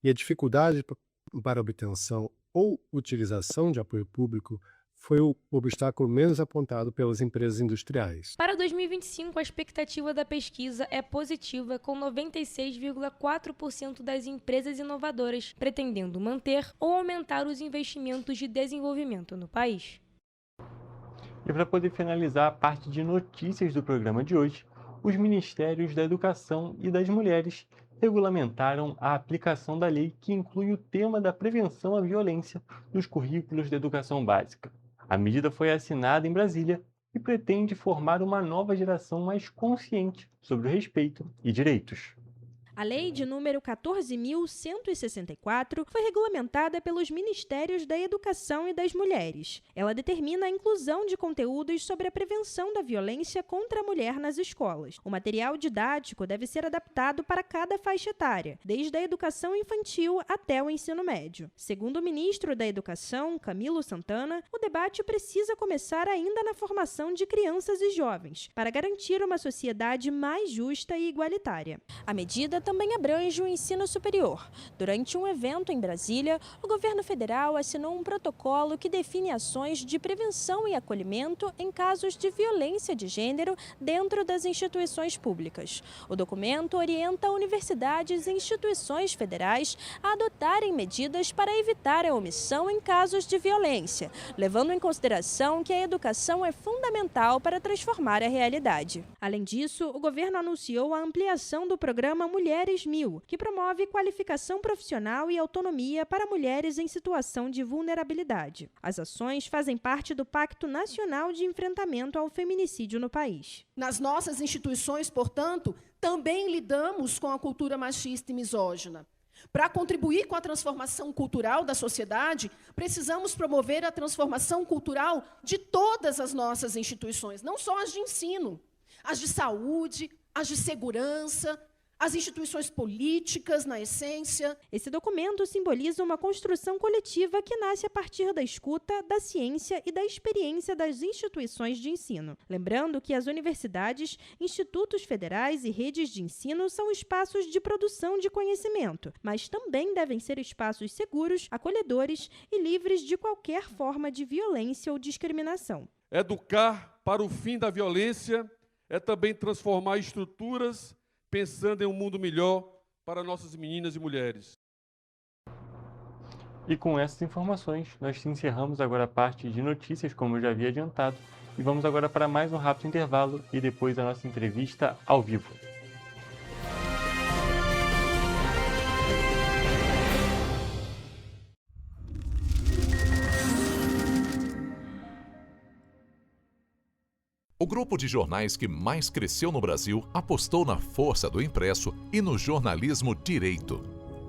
E a dificuldade para a obtenção ou utilização de apoio público foi o obstáculo menos apontado pelas empresas industriais. Para 2025, a expectativa da pesquisa é positiva, com 96,4% das empresas inovadoras pretendendo manter ou aumentar os investimentos de desenvolvimento no país. E para poder finalizar a parte de notícias do programa de hoje, os Ministérios da Educação e das Mulheres regulamentaram a aplicação da lei que inclui o tema da prevenção à violência nos currículos da educação básica. A medida foi assinada em Brasília e pretende formar uma nova geração mais consciente sobre o respeito e direitos. A lei de número 14.164 foi regulamentada pelos Ministérios da Educação e das Mulheres. Ela determina a inclusão de conteúdos sobre a prevenção da violência contra a mulher nas escolas. O material didático deve ser adaptado para cada faixa etária, desde a educação infantil até o ensino médio. Segundo o ministro da Educação, Camilo Santana, o debate precisa começar ainda na formação de crianças e jovens, para garantir uma sociedade mais justa e igualitária. A medida também abrange o ensino superior. Durante um evento em Brasília, o governo federal assinou um protocolo que define ações de prevenção e acolhimento em casos de violência de gênero dentro das instituições públicas. O documento orienta universidades e instituições federais a adotarem medidas para evitar a omissão em casos de violência, levando em consideração que a educação é fundamental para transformar a realidade. Além disso, o governo anunciou a ampliação do programa Mulheres 1000, que promove qualificação profissional e autonomia para mulheres em situação de vulnerabilidade. As ações fazem parte do Pacto Nacional de Enfrentamento ao Feminicídio no país. Nas nossas instituições, portanto, também lidamos com a cultura machista e misógina. Para contribuir com a transformação cultural da sociedade, precisamos promover a transformação cultural de todas as nossas instituições, não só as de ensino, as de saúde, as de segurança, as instituições políticas, na essência. Esse documento simboliza uma construção coletiva que nasce a partir da escuta, da ciência e da experiência das instituições de ensino. Lembrando que as universidades, institutos federais e redes de ensino são espaços de produção de conhecimento, mas também devem ser espaços seguros, acolhedores e livres de qualquer forma de violência ou discriminação. Educar para o fim da violência é também transformar estruturas pensando em um mundo melhor para nossas meninas e mulheres. E com essas informações, nós encerramos agora a parte de notícias, como eu já havia adiantado, e vamos agora para mais um rápido intervalo e depois a nossa entrevista ao vivo. O grupo de jornais que mais cresceu no Brasil apostou na força do impresso e no jornalismo direito.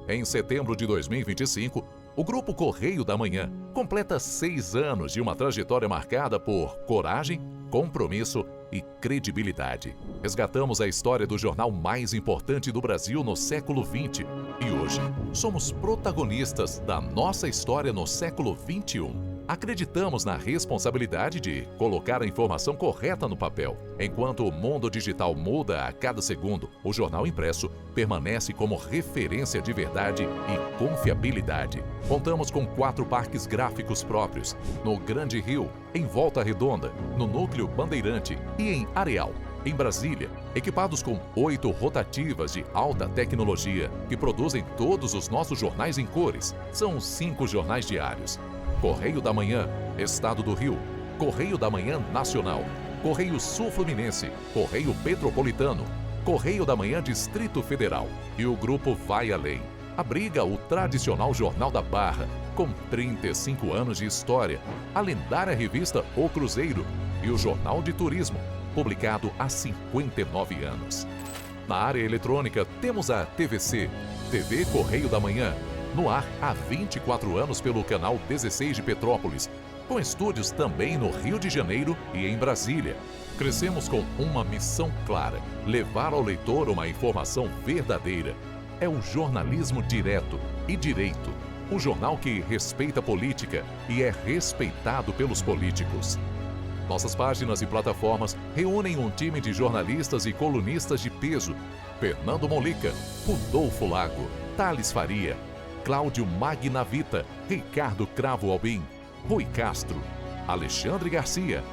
Em setembro de 2025, o Grupo Correio da Manhã completa 6 anos de uma trajetória marcada por coragem, compromisso e credibilidade. Resgatamos a história do jornal mais importante do Brasil no século XX e hoje somos protagonistas da nossa história no século XXI. Acreditamos na responsabilidade de colocar a informação correta no papel. Enquanto o mundo digital muda a cada segundo, o jornal impresso permanece como referência de verdade e confiabilidade. Contamos com 4 parques gráficos próprios, no Grande Rio, em Volta Redonda, no Núcleo Bandeirante e em Areal. Em Brasília, equipados com 8 rotativas de alta tecnologia que produzem todos os nossos jornais em cores. São 5 jornais diários. Correio da Manhã, Estado do Rio, Correio da Manhã Nacional, Correio Sul-Fluminense, Correio Petropolitano, Correio da Manhã Distrito Federal. E o grupo vai além. Abriga o tradicional Jornal da Barra, com 35 anos de história, a lendária revista O Cruzeiro e o Jornal de Turismo, publicado há 59 anos. Na área eletrônica, temos a TVC, TV Correio da Manhã, no ar há 24 anos pelo canal 16 de Petrópolis, com estúdios também no Rio de Janeiro e em Brasília. Crescemos com uma missão clara: levar ao leitor uma informação verdadeira. É o jornalismo direto e direito, um jornal que respeita a política e é respeitado pelos políticos. Nossas páginas e plataformas reúnem um time de jornalistas e colunistas de peso: Fernando Molica, Rodolfo Lago, Thales Faria, Cláudio Magnavita, Ricardo Cravo Albim, Rui Castro, Alexandre Garcia,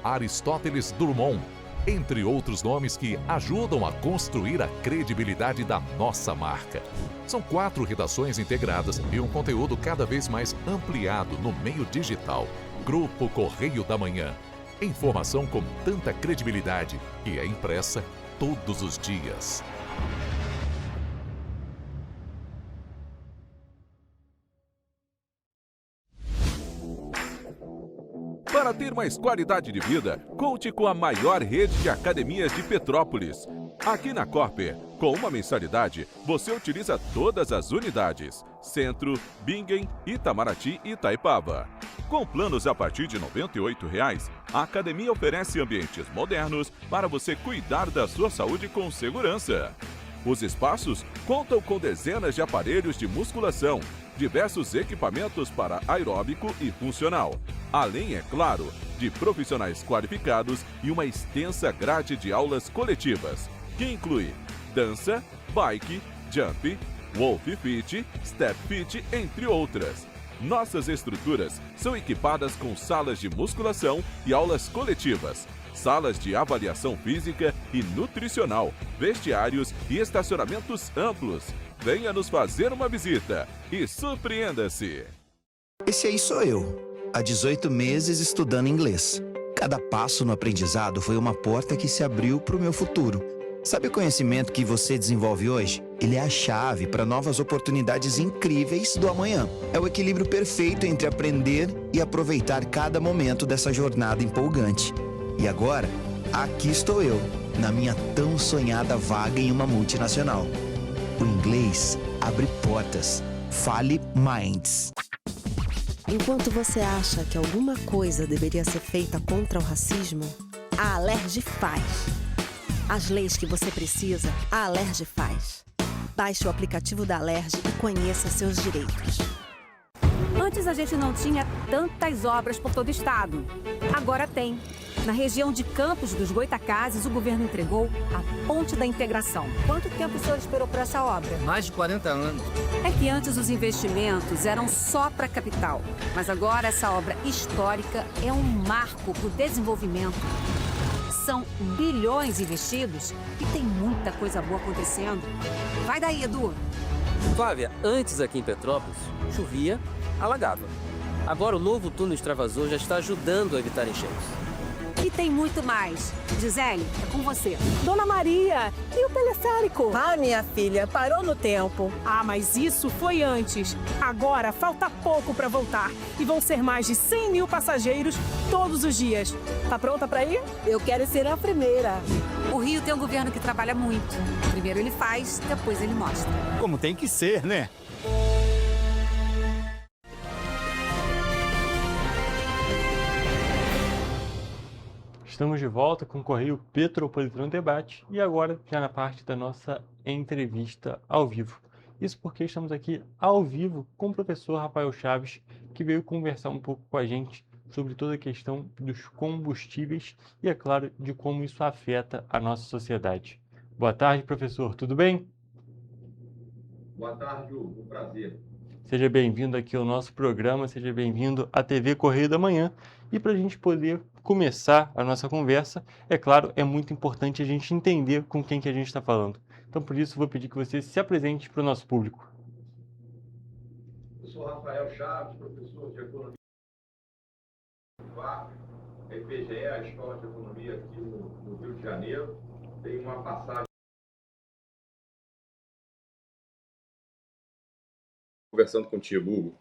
Aristóteles Drummond, entre outros nomes que ajudam a construir a credibilidade da nossa marca. São 4 redações integradas e um conteúdo cada vez mais ampliado no meio digital. Grupo Correio da Manhã. Informação com tanta credibilidade que é impressa todos os dias. Para ter mais qualidade de vida, conte com a maior rede de academias de Petrópolis. Aqui na Corper, com uma mensalidade, você utiliza todas as unidades: Centro, Bingen, Itamaraty e Itaipava. Com planos a partir de R$ 98,00, a academia oferece ambientes modernos para você cuidar da sua saúde com segurança. Os espaços contam com dezenas de aparelhos de musculação, diversos equipamentos para aeróbico e funcional, além, é claro, de profissionais qualificados e uma extensa grade de aulas coletivas, que inclui dança, bike, jump, wolf fit, step fit, entre outras. Nossas estruturas são equipadas com salas de musculação e aulas coletivas, salas de avaliação física e nutricional, vestiários e estacionamentos amplos. Venha nos fazer uma visita e surpreenda-se! Esse aí sou eu, há 18 meses estudando inglês. Cada passo no aprendizado foi uma porta que se abriu para o meu futuro. Sabe o conhecimento que você desenvolve hoje? Ele é a chave para novas oportunidades incríveis do amanhã. É o equilíbrio perfeito entre aprender e aproveitar cada momento dessa jornada empolgante. E agora, aqui estou eu, na minha tão sonhada vaga em uma multinacional. O inglês abre portas. Fale Minds. Enquanto você acha que alguma coisa deveria ser feita contra o racismo, a Alerj faz. As leis que você precisa, a Alerj faz. Baixe o aplicativo da Alerj e conheça seus direitos. Antes a gente não tinha tantas obras por todo o estado. Agora tem. Na região de Campos dos Goitacazes, o governo entregou a Ponte da Integração. Quanto tempo o senhor esperou por essa obra? Mais de 40 anos. É que antes os investimentos eram só para a capital. Mas agora essa obra histórica é um marco para o desenvolvimento. São bilhões investidos e tem muita coisa boa acontecendo. Vai daí, Edu. Flávia, antes aqui em Petrópolis, chovia, alagava. Agora o novo túnel extravasor já está ajudando a evitar enchentes. E tem muito mais. Gisele, é com você. Dona Maria, e o teleférico? Ah, minha filha, parou no tempo. Ah, mas isso foi antes. Agora falta pouco para voltar. E vão ser mais de 100 mil passageiros todos os dias. Tá pronta para ir? Eu quero ser a primeira. O Rio tem um governo que trabalha muito. Primeiro ele faz, depois ele mostra. Como tem que ser, né? Estamos de volta com o Correio Petropolitano Debate e agora já na parte da nossa entrevista ao vivo. Isso porque estamos aqui ao vivo com o professor Rafael Chaves, que veio conversar um pouco com a gente sobre toda a questão dos combustíveis e, é claro, de como isso afeta a nossa sociedade. Boa tarde, professor. Tudo bem? Boa tarde, Hugo. Um prazer. Seja bem-vindo aqui ao nosso programa, seja bem-vindo à TV Correio da Manhã. E para a gente poder começar a nossa conversa, é claro, é muito importante a gente entender com quem que a gente está falando. Então, por isso, vou pedir que você se apresente para o nosso público. Eu sou Rafael Chaves, professor de Economia da IPGE, a Escola de Economia aqui no Rio de Janeiro. Tenho uma passagem conversando contigo, Hugo.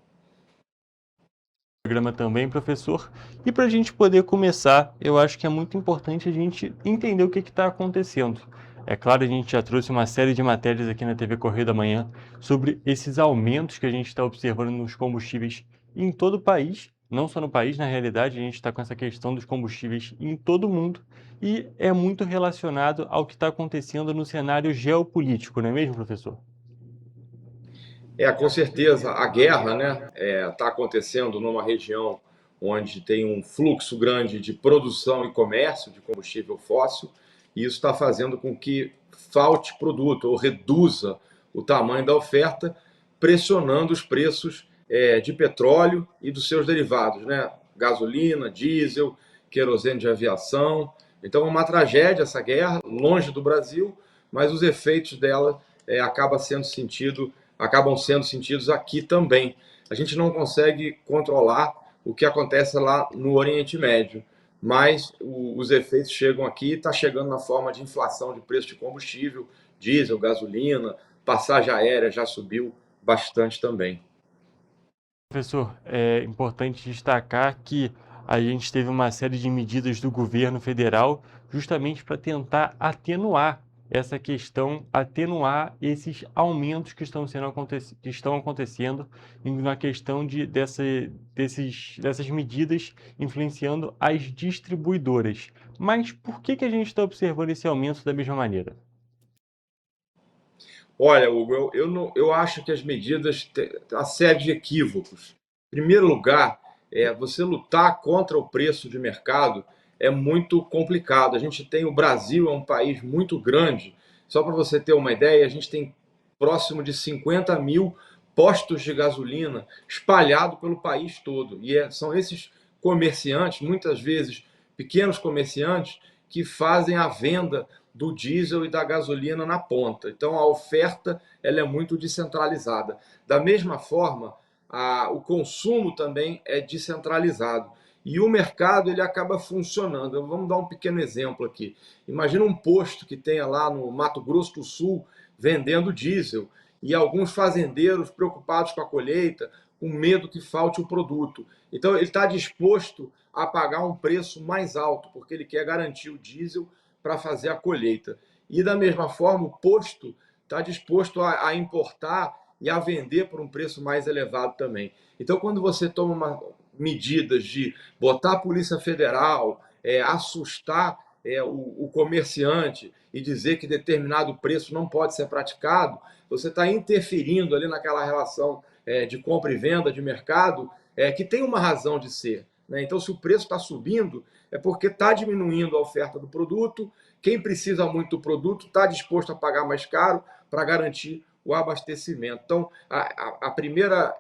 Programa também, professor. E para a gente poder começar, eu acho que é muito importante a gente entender o que está acontecendo. É claro, a gente já trouxe uma série de matérias aqui na TV Correio da Manhã sobre esses aumentos que a gente está observando nos combustíveis em todo o país. Não só no país, na realidade, a gente está com essa questão dos combustíveis em todo o mundo. E é muito relacionado ao que está acontecendo no cenário geopolítico, não é mesmo, professor? Com certeza, a guerra, né, está acontecendo numa região onde tem um fluxo grande de produção e comércio de combustível fóssil, e isso está fazendo com que falte produto ou reduza o tamanho da oferta, pressionando os preços de petróleo e dos seus derivados, né, gasolina, diesel, querosene de aviação. Então é uma tragédia essa guerra, longe do Brasil, mas os efeitos dela acabam sendo sentidos aqui também. A gente não consegue controlar o que acontece lá no Oriente Médio, mas os efeitos chegam aqui e está chegando na forma de inflação de preço de combustível, diesel, gasolina, passagem aérea já subiu bastante também. Professor, é importante destacar que a gente teve uma série de medidas do governo federal justamente para tentar atenuar essa questão, atenuar esses aumentos que estão acontecendo na questão dessas medidas influenciando as distribuidoras. Mas por que a gente está observando esse aumento da mesma maneira? Olha, Hugo, eu acho que as medidas têm uma série de equívocos. Em primeiro lugar, você lutar contra o preço de mercado é muito complicado. A gente tem o Brasil, é um país muito grande. Só para você ter uma ideia, a gente tem próximo de 50 mil postos de gasolina espalhados pelo país todo. E são esses comerciantes, muitas vezes pequenos comerciantes, que fazem a venda do diesel e da gasolina na ponta. Então a oferta ela é muito descentralizada. Da mesma forma, o consumo também é descentralizado. E o mercado ele acaba funcionando. Vamos dar um pequeno exemplo aqui. Imagina um posto que tenha lá no Mato Grosso do Sul vendendo diesel e alguns fazendeiros preocupados com a colheita, com medo que falte o produto. Então ele está disposto a pagar um preço mais alto, porque ele quer garantir o diesel para fazer a colheita. E da mesma forma, o posto está disposto a importar e a vender por um preço mais elevado também. Então quando você toma medidas de botar a Polícia Federal, assustar o comerciante e dizer que determinado preço não pode ser praticado, você está interferindo ali naquela relação de compra e venda de mercado, que tem uma razão de ser. Né? Então, se o preço está subindo, é porque está diminuindo a oferta do produto, quem precisa muito do produto está disposto a pagar mais caro para garantir o abastecimento. Então, a primeira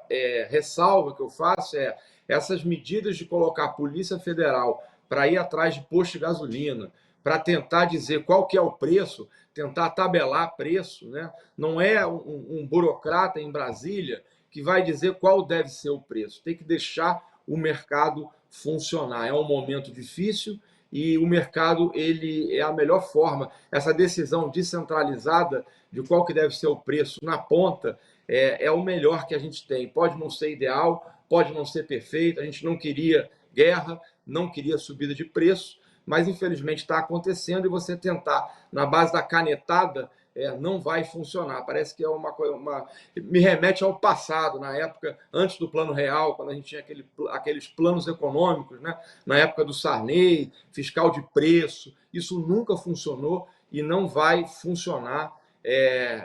ressalva que eu faço é essas medidas de colocar a Polícia Federal para ir atrás de posto de gasolina, para tentar dizer qual que é o preço, tentar tabelar preço, né? Não é um burocrata em Brasília que vai dizer qual deve ser o preço. Tem que deixar o mercado funcionar. É um momento difícil e o mercado ele é a melhor forma. Essa decisão descentralizada de qual que deve ser o preço na ponta é o melhor que a gente tem. Pode não ser ideal, pode não ser perfeito, a gente não queria guerra, não queria subida de preço, mas infelizmente está acontecendo e você tentar, na base da canetada, não vai funcionar. Parece que é uma coisa... Me remete ao passado, na época, antes do Plano Real, quando a gente tinha aqueles planos econômicos, né? Na época do Sarney, fiscal de preço. Isso nunca funcionou e não vai funcionar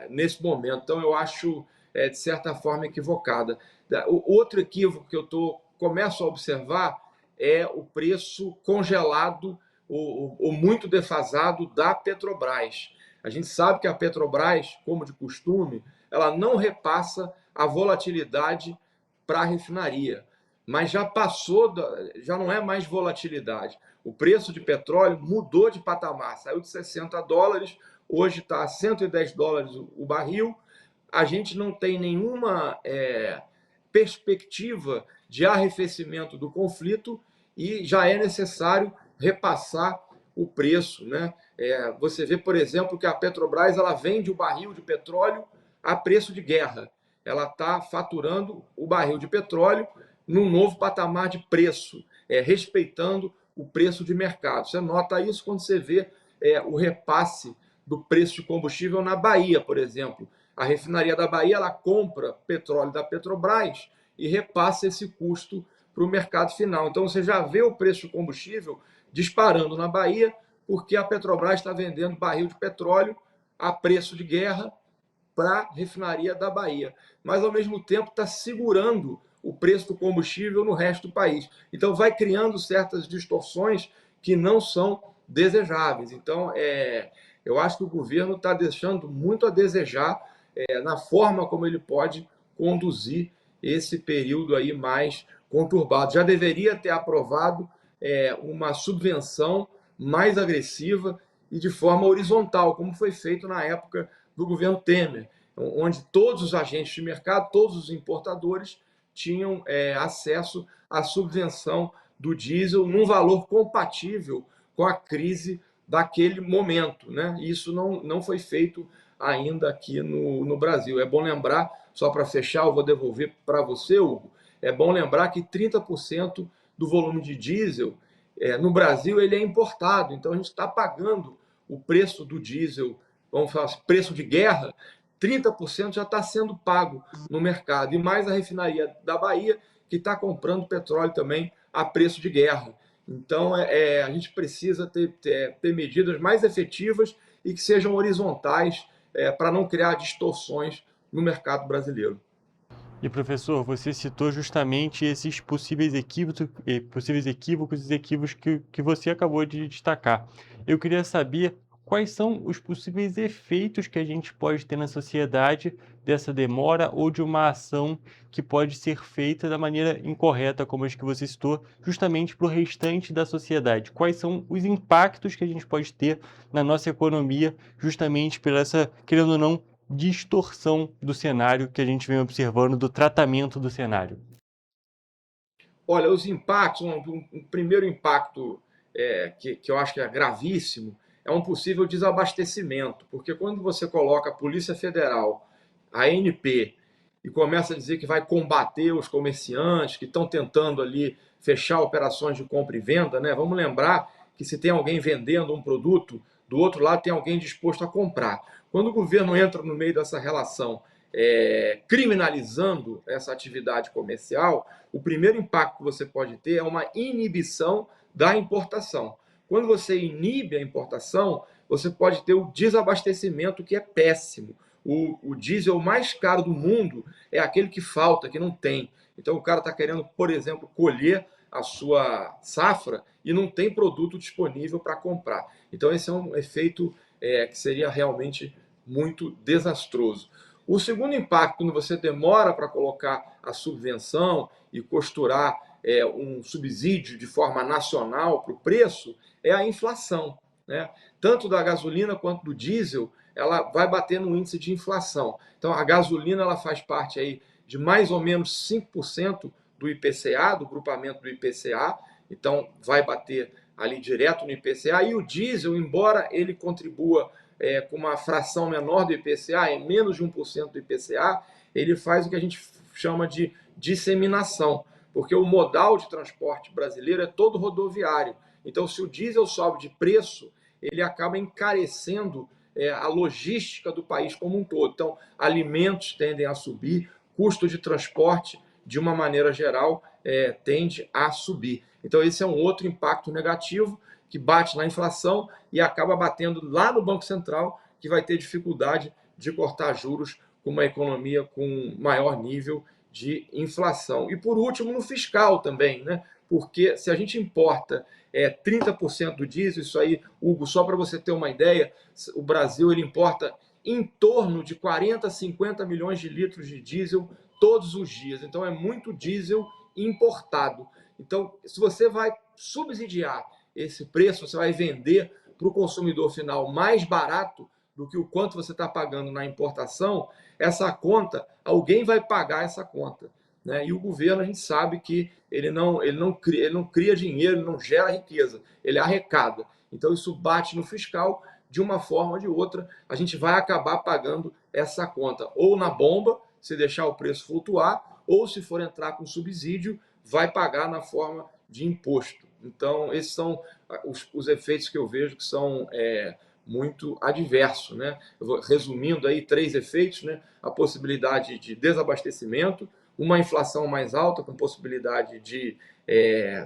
nesse momento. Então, eu acho, de certa forma, equivocada. O outro equívoco que eu começo a observar é o preço congelado ou muito defasado da Petrobras. A gente sabe que a Petrobras, como de costume, ela não repassa a volatilidade para a refinaria, mas já passou, já não é mais volatilidade. O preço de petróleo mudou de patamar, saiu de $60, hoje está a $110 o barril. A gente não tem nenhuma perspectiva de arrefecimento do conflito e já é necessário repassar o preço, né? Você vê, por exemplo, que a Petrobras ela vende o barril de petróleo a preço de guerra. Ela está faturando o barril de petróleo num novo patamar de preço, respeitando o preço de mercado. Você nota isso quando você vê o repasse do preço de combustível na Bahia, por exemplo. A refinaria da Bahia ela compra petróleo da Petrobras e repassa esse custo para o mercado final. Então você já vê o preço do combustível disparando na Bahia, porque a Petrobras está vendendo barril de petróleo a preço de guerra para a refinaria da Bahia. Mas, ao mesmo tempo, está segurando o preço do combustível no resto do país. Então, vai criando certas distorções que não são desejáveis. Então, eu acho que o governo está deixando muito a desejar na forma como ele pode conduzir esse período aí mais conturbado. Já deveria ter aprovado uma subvenção mais agressiva e de forma horizontal, como foi feito na época do governo Temer, onde todos os agentes de mercado, todos os importadores tinham acesso à subvenção do diesel num valor compatível com a crise daquele momento, né? Isso não foi feito ainda aqui no Brasil. É bom lembrar, só para fechar, eu vou devolver para você, Hugo, é bom lembrar que 30% do volume de diesel no Brasil ele é importado, então a gente está pagando o preço do diesel, vamos falar assim, preço de guerra, 30% já está sendo pago no mercado, e mais a refinaria da Bahia, que está comprando petróleo também a preço de guerra. Então, a gente precisa ter medidas mais efetivas e que sejam horizontais para não criar distorções no mercado brasileiro. E, professor, você citou justamente esses possíveis equívocos que você acabou de destacar. Eu queria saber quais são os possíveis efeitos que a gente pode ter na sociedade dessa demora ou de uma ação que pode ser feita da maneira incorreta, como as que você citou, justamente para o restante da sociedade. Quais são os impactos que a gente pode ter na nossa economia, justamente por essa, querendo ou não, distorção do cenário que a gente vem observando, do tratamento do cenário? Olha, os impactos, um primeiro impacto que eu acho que é gravíssimo, é um possível desabastecimento, porque quando você coloca a Polícia Federal, a ANP, e começa a dizer que vai combater os comerciantes que estão tentando ali fechar operações de compra e venda, né? Vamos lembrar que se tem alguém vendendo um produto, do outro lado tem alguém disposto a comprar. Quando o governo entra no meio dessa relação, criminalizando essa atividade comercial, o primeiro impacto que você pode ter é uma inibição da importação. Quando você inibe a importação, você pode ter o desabastecimento, que é péssimo. O diesel mais caro do mundo é aquele que falta, que não tem. Então o cara está querendo, por exemplo, colher a sua safra e não tem produto disponível para comprar. Então esse é um efeito que seria realmente muito desastroso. O segundo impacto, quando você demora para colocar a subvenção e costurar um subsídio de forma nacional para o preço, é a inflação, né? Tanto da gasolina quanto do diesel, ela vai bater no índice de inflação. Então a gasolina ela faz parte aí de mais ou menos 5% do IPCA, do grupamento do IPCA, então vai bater ali direto no IPCA, e o diesel, embora ele contribua com uma fração menor do IPCA, é menos de 1% do IPCA, ele faz o que a gente chama de disseminação, porque o modal de transporte brasileiro é todo rodoviário. Então, se o diesel sobe de preço, ele acaba encarecendo a logística do país como um todo. Então, alimentos tendem a subir, custo de transporte, de uma maneira geral, tende a subir. Então, esse é um outro impacto negativo que bate na inflação e acaba batendo lá no Banco Central, que vai ter dificuldade de cortar juros com uma economia com maior nível de inflação. E, por último, no fiscal também, né? Porque se a gente importa 30% do diesel, isso aí, Hugo, só para você ter uma ideia, o Brasil ele importa em torno de 40 a 50 milhões de litros de diesel todos os dias. Então, é muito diesel importado. Então, se você vai subsidiar esse preço, você vai vender para o consumidor final mais barato do que o quanto você está pagando na importação, essa conta, alguém vai pagar essa conta, né? E o governo, a gente sabe que ele não cria dinheiro, ele não gera riqueza, ele arrecada. Então isso bate no fiscal, de uma forma ou de outra, a gente vai acabar pagando essa conta, ou na bomba, se deixar o preço flutuar, ou se for entrar com subsídio, vai pagar na forma de imposto. Então, esses são os efeitos que eu vejo que são muito adversos, né? Resumindo aí 3 efeitos, né? A possibilidade de desabastecimento, uma inflação mais alta, com possibilidade de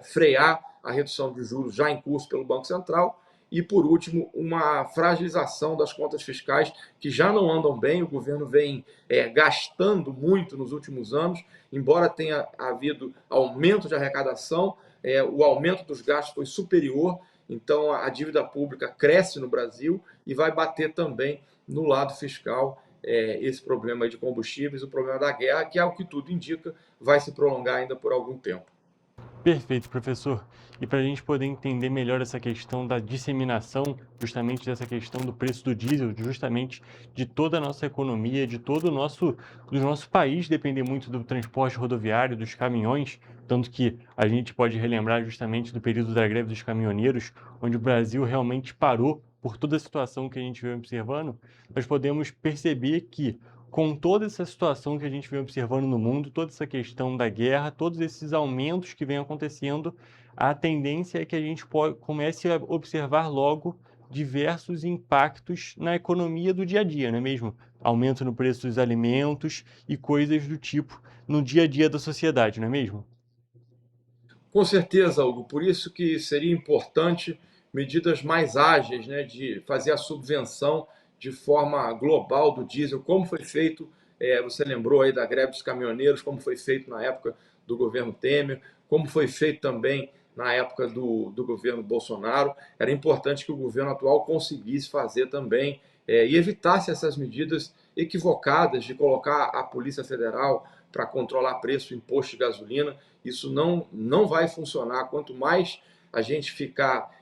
frear a redução de juros já em curso pelo Banco Central, e, por último, uma fragilização das contas fiscais que já não andam bem. O governo vem gastando muito nos últimos anos, embora tenha havido aumento de arrecadação, o aumento dos gastos foi superior, então a dívida pública cresce no Brasil e vai bater também no lado fiscal esse problema aí de combustíveis, o problema da guerra, que é o que tudo indica, vai se prolongar ainda por algum tempo. Perfeito, professor. E para a gente poder entender melhor essa questão da disseminação, justamente dessa questão do preço do diesel, justamente de toda a nossa economia, de todo do nosso país depender muito do transporte rodoviário, dos caminhões, tanto que a gente pode relembrar justamente do período da greve dos caminhoneiros, onde o Brasil realmente parou por toda a situação que a gente vem observando, nós podemos perceber que com toda essa situação que a gente vem observando no mundo, toda essa questão da guerra, todos esses aumentos que vêm acontecendo, a tendência é que a gente comece a observar logo diversos impactos na economia do dia a dia, não é mesmo? Aumento no preço dos alimentos e coisas do tipo no dia a dia da sociedade, não é mesmo? Com certeza, Hugo. Por isso que seria importante medidas mais ágeis, né, de fazer a subvenção de forma global do diesel, como foi feito, você lembrou aí da greve dos caminhoneiros, como foi feito na época do governo Temer, como foi feito também na época do governo Bolsonaro. Era importante que o governo atual conseguisse fazer também e evitasse essas medidas equivocadas de colocar a Polícia Federal para controlar preço, imposto de gasolina. Isso não vai funcionar. Quanto mais a gente ficar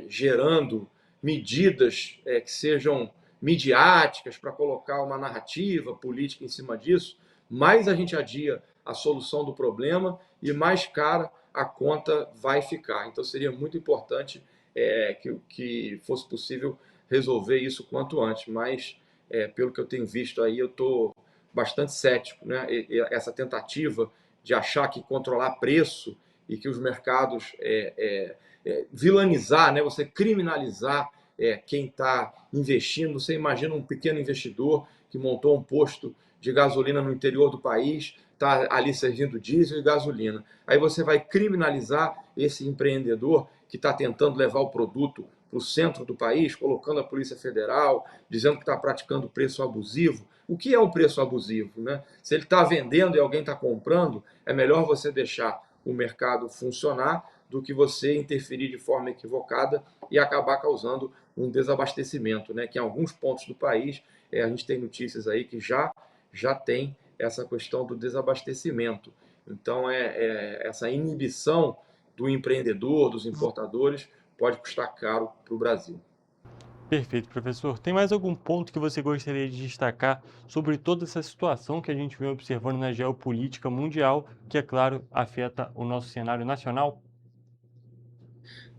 gerando medidas que sejam midiáticas para colocar uma narrativa política em cima disso, mais a gente adia a solução do problema e mais cara a conta vai ficar. Então seria muito importante que fosse possível resolver isso quanto antes, mas pelo que eu tenho visto aí, eu estou bastante cético, né? Essa tentativa de achar que controlar preço e que os mercados vilanizar, né? Você criminalizar quem está investindo. Você imagina um pequeno investidor que montou um posto de gasolina no interior do país, está ali servindo diesel e gasolina. Aí você vai criminalizar esse empreendedor que está tentando levar o produto para o centro do país, colocando a Polícia Federal, dizendo que está praticando preço abusivo. O que é um preço abusivo, né? Se ele está vendendo e alguém está comprando, é melhor você deixar o mercado funcionar do que você interferir de forma equivocada e acabar causando um desabastecimento, né? Que em alguns pontos do país, a gente tem notícias aí que já tem essa questão do desabastecimento. Então, essa inibição do empreendedor, dos importadores, pode custar caro para o Brasil. Perfeito, professor. Tem mais algum ponto que você gostaria de destacar sobre toda essa situação que a gente vem observando na geopolítica mundial, que, é claro, afeta o nosso cenário nacional?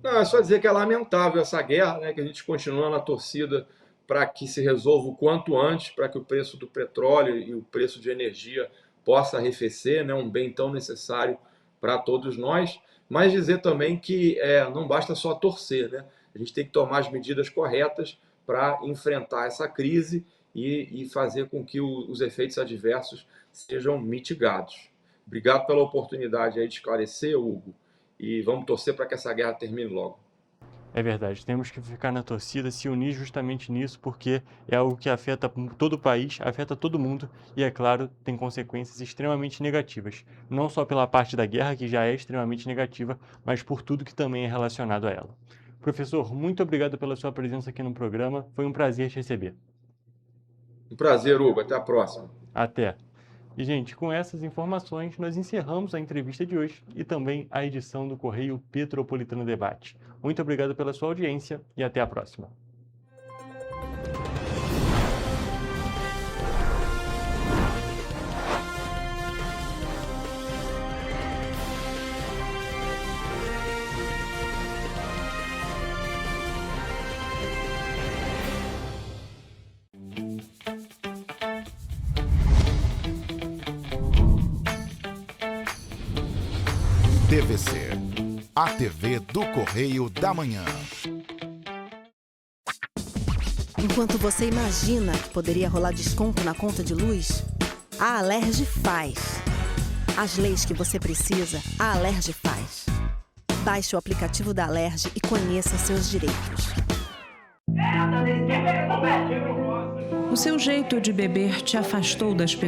Não, é só dizer que é lamentável essa guerra, né, que a gente continua na torcida para que se resolva o quanto antes, para que o preço do petróleo e o preço de energia possa arrefecer, né, um bem tão necessário para todos nós, mas dizer também que não basta só torcer, né? A gente tem que tomar as medidas corretas para enfrentar essa crise e fazer com que os efeitos adversos sejam mitigados. Obrigado pela oportunidade aí de esclarecer, Hugo, e vamos torcer para que essa guerra termine logo. É verdade, temos que ficar na torcida, se unir justamente nisso, porque é algo que afeta todo o país, afeta todo mundo e, é claro, tem consequências extremamente negativas. Não só pela parte da guerra, que já é extremamente negativa, mas por tudo que também é relacionado a ela. Professor, muito obrigado pela sua presença aqui no programa, foi um prazer te receber. Um prazer, Hugo, até a próxima. Até. E, gente, com essas informações, nós encerramos a entrevista de hoje e também a edição do Correio Petropolitano Debate. Muito obrigado pela sua audiência e até a próxima. TVC, a TV do Correio da Manhã. Enquanto você imagina que poderia rolar desconto na conta de luz, a Alerj faz. As leis que você precisa, a Alerj faz. Baixe o aplicativo da Alerj e conheça seus direitos. O seu jeito de beber te afastou das pessoas.